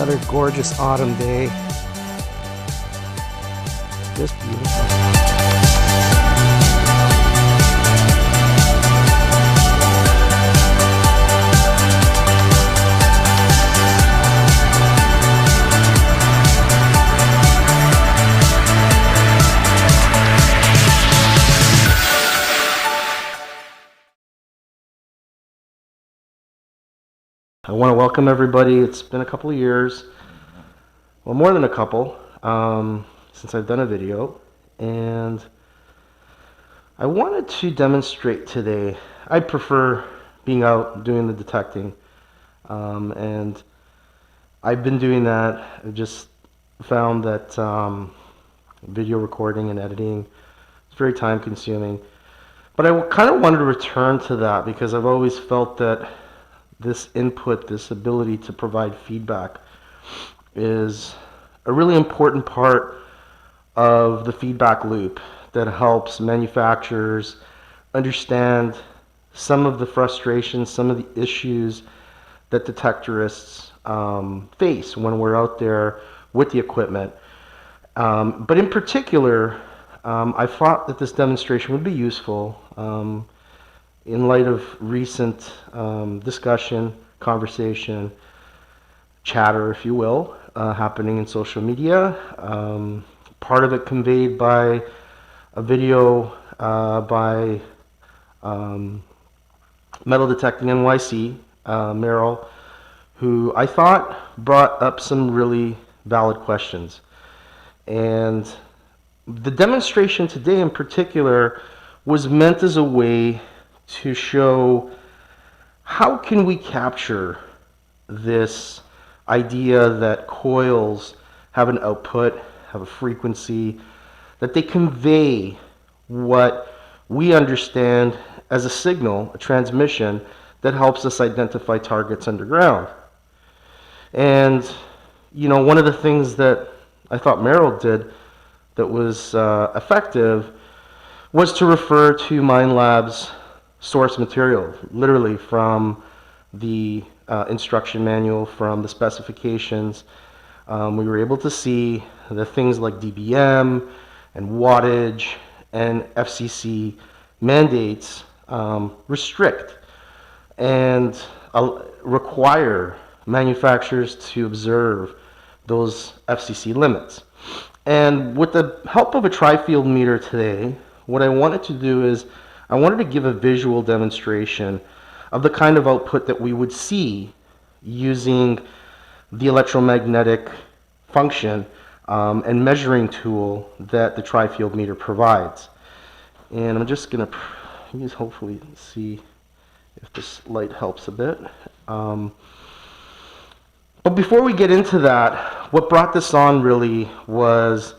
Another gorgeous autumn day. Just beautiful. I want to welcome everybody. It's been a couple of years, well, more than a couple, since I've done a video, and I wanted to demonstrate today. I prefer being out doing the detecting, and I've been doing that. I just found that video recording and editing is very time consuming, but I kind of wanted to return to that because I've always felt that this input, this ability to provide feedback, is a really important part of the feedback loop that helps manufacturers understand some of the frustrations, some of the issues that detectorists face when we're out there with the equipment. But in particular, I thought that this demonstration would be useful in light of recent discussion, conversation, chatter, if you will, happening in social media. Part of it conveyed by a video by Metal Detecting NYC, Meryl, who I thought brought up some really valid questions. And the demonstration today in particular was meant as a way to show how can we capture this idea that coils have an output, have a frequency, that they convey what we understand as a signal, a transmission that helps us identify targets underground. And you know, one of the things that I thought Meryl did that was effective was to refer to Minelab's source material, literally from the instruction manual, from the specifications. We were able to see the things like dBm and wattage and FCC mandates restrict and require manufacturers to observe those FCC limits. And with the help of a Trifield meter today, what I wanted to do is I wanted to give a visual demonstration of the kind of output that we would see using the electromagnetic function and measuring tool that the Trifield meter provides. And I'm just going to hopefully see if this light helps a bit. But before we get into that, what brought this on really was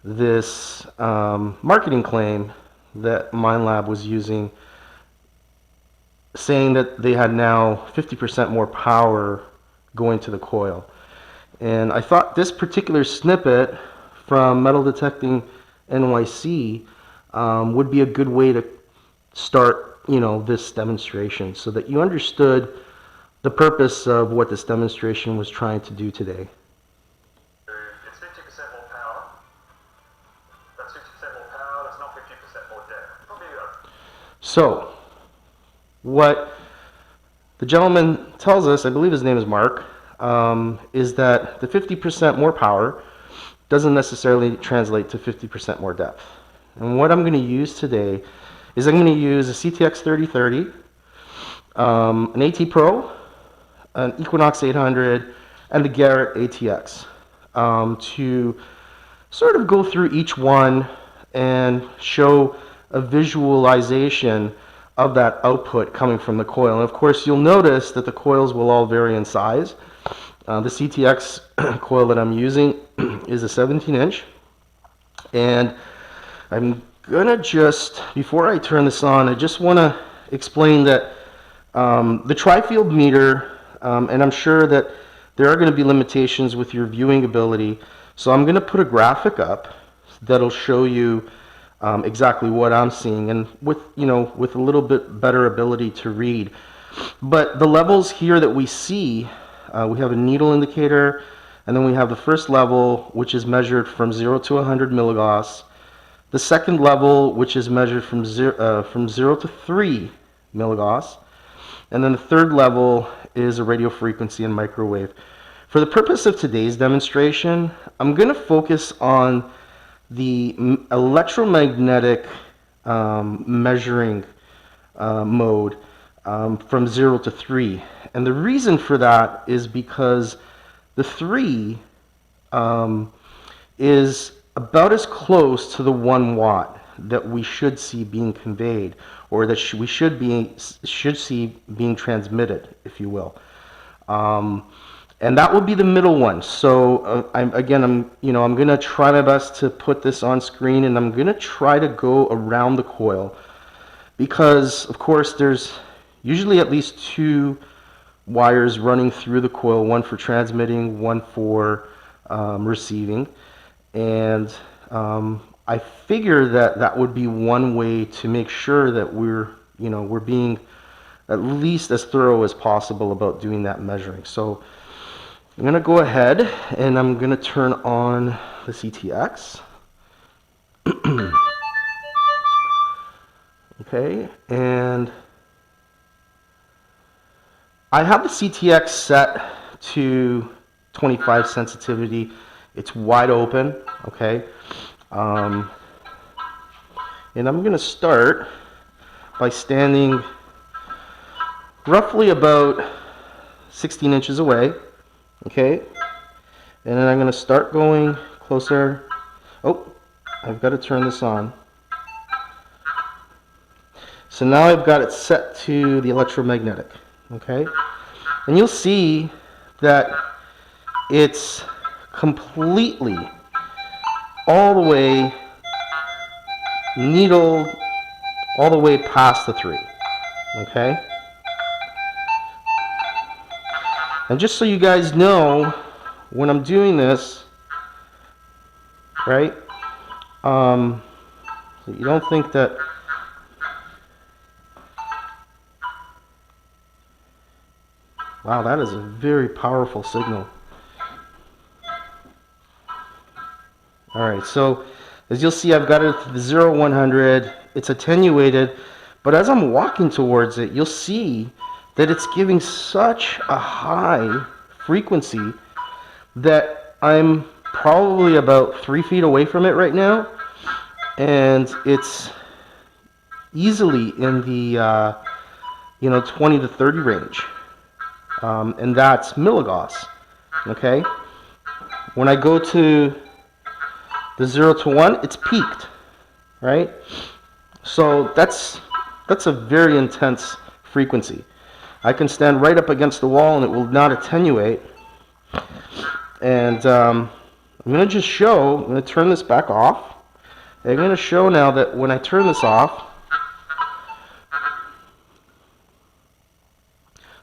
this marketing claim that Minelab was using, saying that they had now 50% more power going to the coil. And I thought this particular snippet from Metal Detecting NYC would be a good way to start, you know, this demonstration so that you understood the purpose of what this demonstration was trying to do today. It's 50% more power. That's 50% more power, that's not 50% more depth. Probably So, what the gentleman tells us, I believe his name is Mark, is that the 50% more power doesn't necessarily translate to 50% more depth. And what I'm going to use today is I'm going to use a CTX 3030, an AT Pro, an Equinox 800, and the Garrett ATX to sort of go through each one and show a visualization of that output coming from the coil. And of course, you'll notice that the coils will all vary in size. The CTX coil that I'm using is a 17-inch, and I'm gonna just, before I turn this on, I just want to explain that the Trifield meter, and I'm sure that there are going to be limitations with your viewing ability, so I'm going to put a graphic up that'll show you exactly what I'm seeing, and with, you know, with a little bit better ability to read. But the levels here that we see We have a needle indicator, and then we have the first level, which is measured from 0 to 100 milligauss. The second level, which is measured from 0 to 3 milligauss. And then the third level is a radio frequency and microwave. For the purpose of today's demonstration, I'm going to focus on the electromagnetic measuring mode from 0 to 3. And the reason for that is because the 3 is about as close to the 1 watt that we should see being conveyed, or that we should see being transmitted, if you will. And that will be the middle one. So I'm going to try my best to put this on screen, and I'm going to try to go around the coil, because of course there's usually at least 2 wires running through the coil, one for transmitting, one for receiving. And I figure that that would be one way to make sure that we're being at least as thorough as possible about doing that measuring. So I'm going to go ahead and I'm going to turn on the CTX. Okay, and I have the CTX set to 25 sensitivity. It's wide open, okay? And I'm going to start by standing roughly about 16 inches away, okay? And then I'm going to start going closer. Oh, I've got to turn this on. So now I've got it set to the electromagnetic, okay? And you'll see that it's completely all the way needled all the way past the 3, okay? And just so you guys know, when I'm doing this, right, so you don't think that wow, that is a very powerful signal. Alright, so as you'll see, I've got it at the 0, 100. It's attenuated, but as I'm walking towards it, you'll see that it's giving such a high frequency that I'm probably about 3 feet away from it right now, and it's easily in the 20 to 30 range. And that's Milligaus, okay? When I go to the 0 to 1, it's peaked, right? So that's a very intense frequency. I can stand right up against the wall and it will not attenuate. And I'm going to just show, I'm going to turn this back off. I'm going to show now that when I turn this off,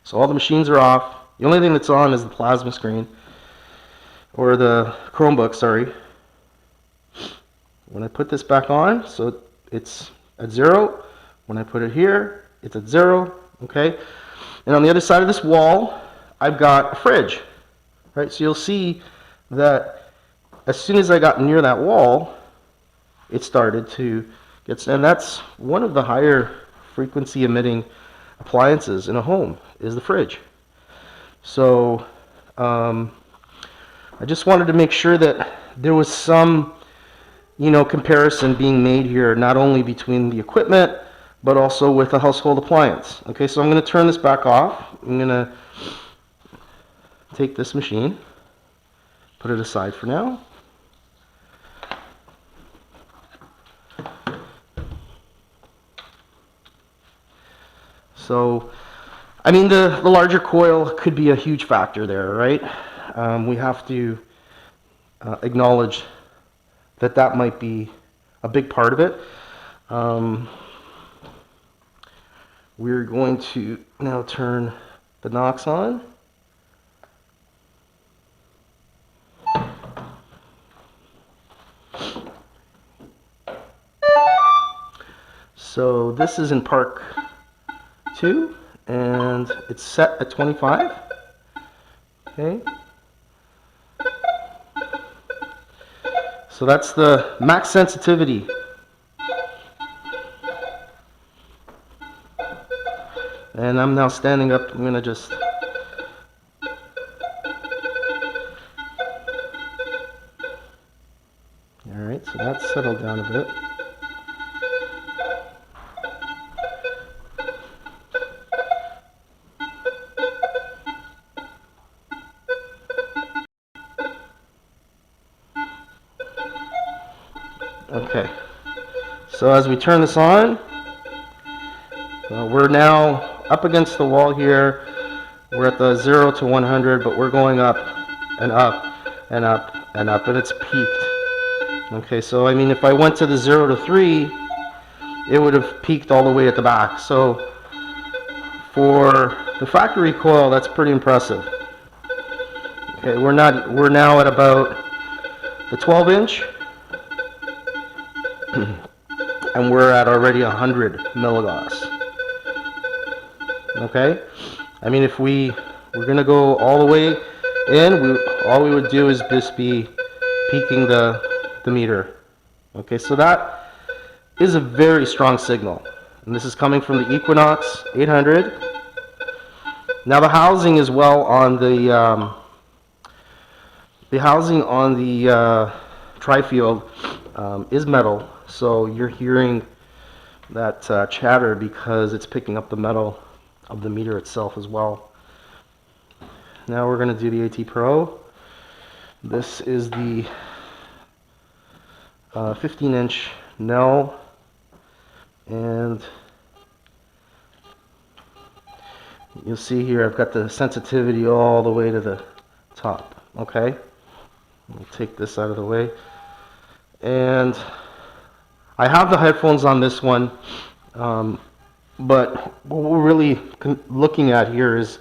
so all the machines are off. The only thing that's on is the plasma screen, or the Chromebook, sorry. When I put this back on, so it's at 0. When I put it here, it's at 0, okay? And on the other side of this wall, I've got a fridge, right? So you'll see that as soon as I got near that wall, it started to get, and that's one of the higher frequency emitting appliances in a home, is the fridge. So I just wanted to make sure that there was some comparison being made here, not only between the equipment but also with a household appliance. Okay, so I'm going to turn this back off. I'm going to take this machine, put it aside for now. So, I mean, the larger coil could be a huge factor there, right? We have to acknowledge that that might be a big part of it. We're going to now turn the Knox on. So this is in Park 2, and it's set at 25. Okay. So that's the max sensitivity. And I'm now standing up. I'm going to just... Alright, so that's settled down a bit. Okay, so as we turn this on, we're now up against the wall here. We're at the 0 to 100, but we're going up and up and up and up, and it's peaked. Okay, so I mean, if I went to the 0 to 3, it would have peaked all the way at the back. So for the factory coil, that's pretty impressive. Okay, we're now at about the 12-inch, and we're at already 100 Milligaus. Okay, I mean, if we're gonna go all the way in, all we would do is just be peaking the meter. Okay, so that is a very strong signal, and this is coming from the Equinox 800. Now the housing as well on the housing on the Trifield is metal, so you're hearing that chatter because it's picking up the metal of the meter itself as well. Now we're going to do the AT Pro. This is the 15-inch Nell, and you'll see here I've got the sensitivity all the way to the top. Okay, we'll take this out of the way, and I have the headphones on this one, but what we're really looking at here is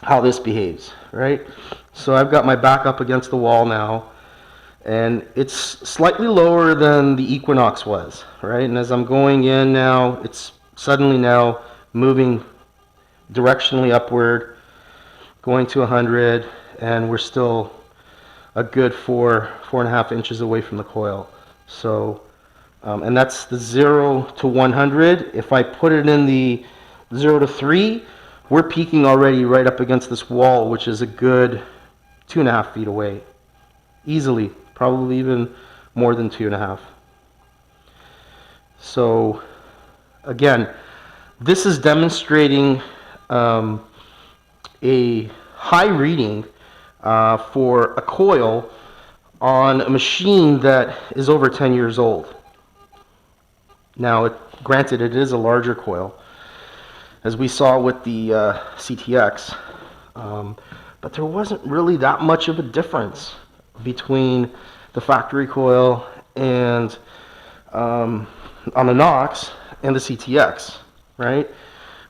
how this behaves, right? So I've got my back up against the wall now, and it's slightly lower than the Equinox was, right? And as I'm going in now, it's suddenly now moving directionally upward, going to 100, and we're still a good 4.5 inches away from the coil. So, and that's the 0 to 100. If I put it in the 0 to 3, we're peaking already right up against this wall, which is a good 2.5 feet away. Easily, probably even more than 2.5. So, again, this is demonstrating a high reading for a coil on a machine that is over 10 years old. Now, granted, it is a larger coil, as we saw with the CTX, but there wasn't really that much of a difference between the factory coil and on the Knox and the CTX, right?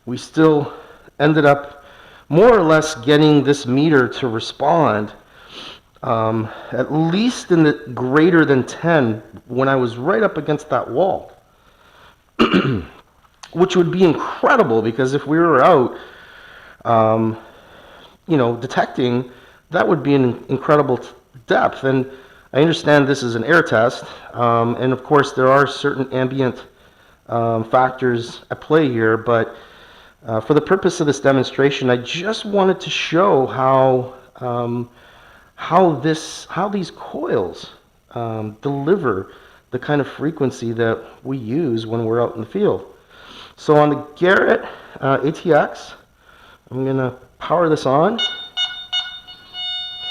We still ended up more or less getting this meter to respond at least in the greater than 10 when I was right up against that wall. Which would be incredible, because if we were out, detecting, that would be an incredible depth. And I understand this is an air test, and of course there are certain ambient factors at play here, but for the purpose of this demonstration, I just wanted to show how these coils deliver the kind of frequency that we use when we're out in the field. So on the Garrett ATX, I'm going to power this on.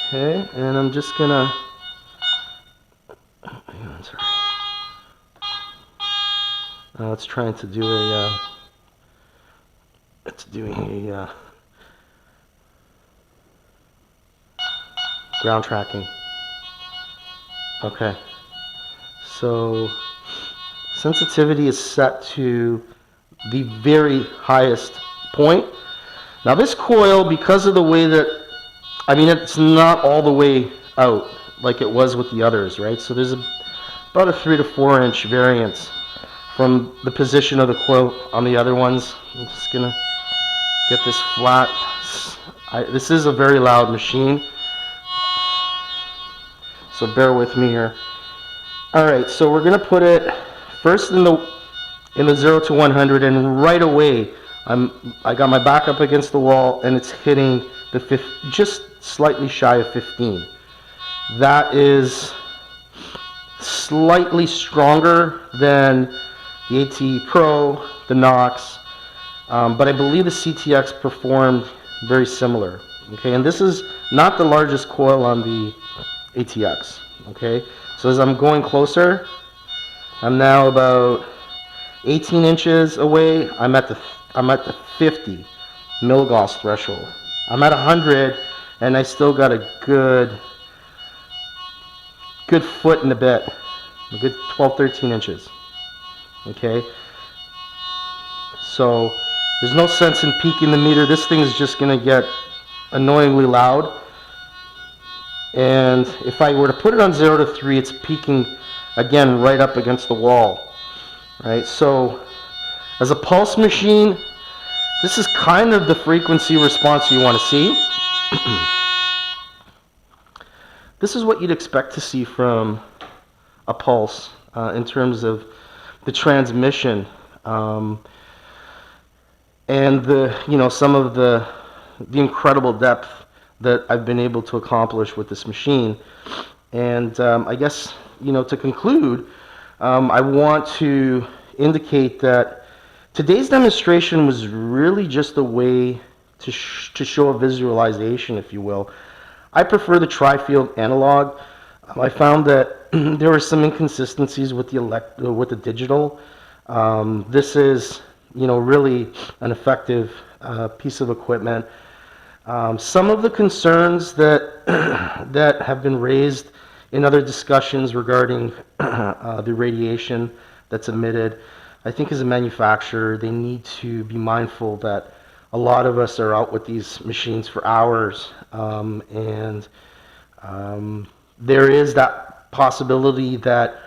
Okay, and I'm just going to... Hang on, sorry. It's trying to do a... it's doing a ground tracking. Okay. So sensitivity is set to the very highest point. Now this coil, because of the way that, I mean, it's not all the way out like it was with the others, right? So there's about a 3 to 4 inch variance from the position of the coil on the other ones. I'm just gonna get this flat This is a very loud machine, so bear with me here. All right, so we're gonna put it first in the 0 to 100, and right away I got my back up against the wall, and it's hitting the just slightly shy of 15. That is slightly stronger than the AT Pro, the Knox, but I believe the CTX performed very similar. Okay, and this is not the largest coil on the ATX. Okay, so as I'm going closer, I'm now about 18 inches away. I'm at the 50 Milligaus threshold. I'm at 100, and I still got a good foot and a bit, a good 12, 13 inches. Okay, so there's no sense in peaking the meter. This thing is just gonna get annoyingly loud. And if I were to put it on 0 to 3, it's peaking again right up against the wall. Right, so as a pulse machine, this is kind of the frequency response you want to see. This is what you'd expect to see from a pulse in terms of the transmission and some of the incredible depth that I've been able to accomplish with this machine. And I guess to conclude, I want to indicate that today's demonstration was really just a way to show a visualization, if you will. I prefer the Trifield analog. I found that there were some inconsistencies with the digital. This is really an effective piece of equipment. Some of the concerns that that have been raised in other discussions regarding the radiation that's emitted, I think as a manufacturer, they need to be mindful that a lot of us are out with these machines for hours, and there is that possibility that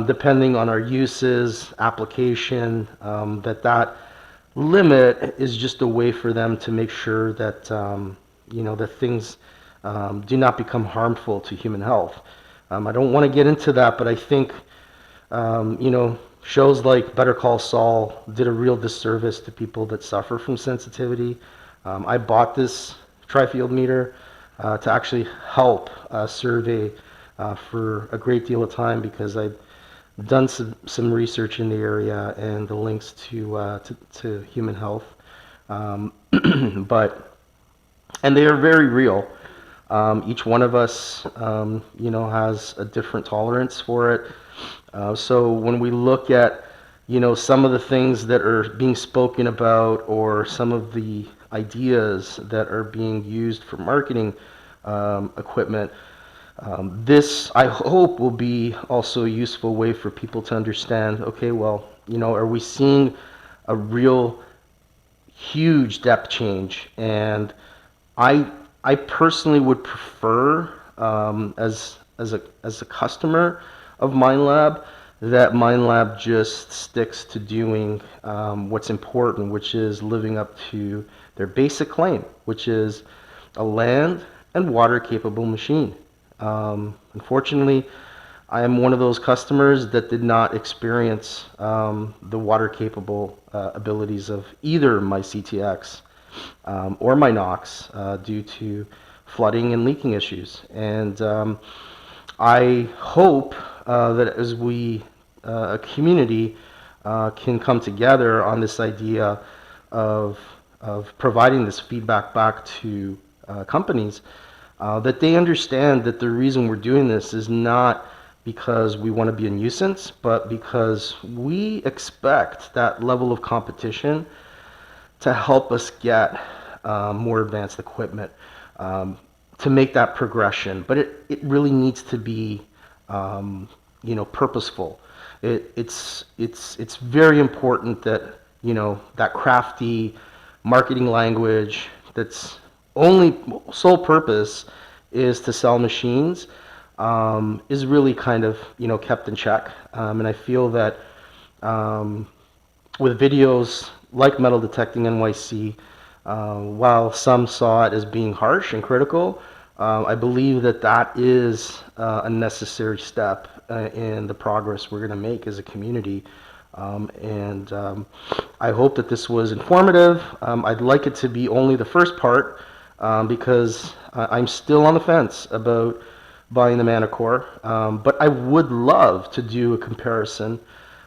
depending on our uses, application, that limit is just a way for them to make sure that that things do not become harmful to human health. I don't want to get into that, but I think shows like Better Call Saul did a real disservice to people that suffer from sensitivity. I bought this Trifield meter to actually help survey for a great deal of time because I've done some research in the area and the links to human health. And they are very real. Each one of us, has a different tolerance for it. So when we look at, some of the things that are being spoken about or some of the ideas that are being used for marketing equipment, this, I hope, will be also a useful way for people to understand, okay, well, are we seeing a real huge depth change? And I personally would prefer, as a customer of Minelab, that Minelab just sticks to doing what's important, which is living up to their basic claim, which is a land and water capable machine. Unfortunately, I am one of those customers that did not experience the water capable abilities of either my CTX or my Knox due to flooding and leaking issues. And I hope that as we, a community, can come together on this idea of providing this feedback back to companies, that they understand that the reason we're doing this is not because we want to be a nuisance, but because we expect that level of competition to help us get more advanced equipment, to make that progression. But it really needs to be purposeful. It's very important that that crafty marketing language that's only sole purpose is to sell machines is really kind of kept in check. And I feel that with videos like Metal Detecting NYC, While some saw it as being harsh and critical, I believe that that is a necessary step in the progress we're going to make as a community. I hope that this was informative. I'd like it to be only the first part because I'm still on the fence about buying the Manticore. But I would love to do a comparison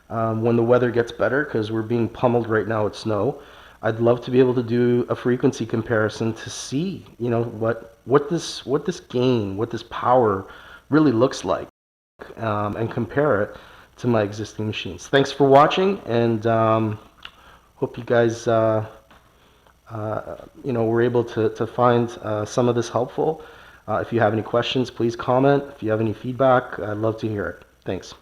when the weather gets better, because we're being pummeled right now with snow. I'd love to be able to do a frequency comparison to see, what this gain, what this power really looks like, and compare it to my existing machines. Thanks for watching, and hope you guys, were able to find some of this helpful. If you have any questions, please comment. If you have any feedback, I'd love to hear it. Thanks.